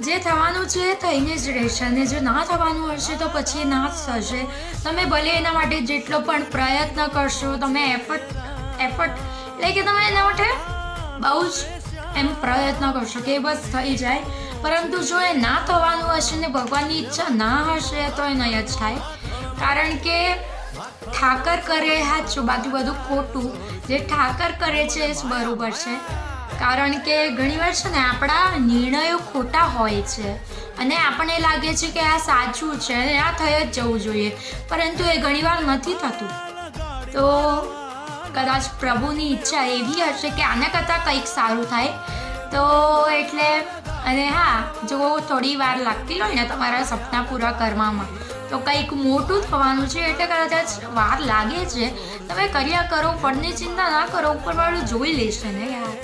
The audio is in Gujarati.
જે થવાનું છે એ થઈને જ રહેશે, અને જો ના થવાનું હશે તો પછી ના જ થશે. તમે ભલે એના માટે જેટલો પણ પ્રયત્ન કરશો, તમે એફર્ટ એટલે કે તમે એના માટે બહુ જ પ્રયત્ન કરશો કે બસ થઈ જાય, પરંતુ જો એ ના થવાનું હશે ને ભગવાનની ઈચ્છા ના હશે તો એ નહીં જ થાય. કારણ કે ઠાકર કરે સાચું, બાકી બધું ખોટું. જે ઠાકર કરે છે એ જ બરોબર છે. કારણ કે ઘણીવાર છે ને આપણા નિર્ણયો ખોટા હોય છે અને આપણને લાગે છે કે આ સાચું છે અને આ થઈ જ જવું જોઈએ, પરંતુ એ ઘણીવાર નથી થતું. તો કદાચ પ્રભુની ઈચ્છા એવી હશે કે આના કરતાં કંઈક સારું થાય. તો એટલે અને હા, જો થોડી વાર લાગતી હોય ને તમારા સપના પૂરા કરવામાં, તો કંઈક મોટું થવાનું છે એટલે કદાચ વાર લાગે છે. તમે કર્યા કરો, ફળની ચિંતા ના કરો, ઉપરવાળું જોઈ લેશે ને યાર.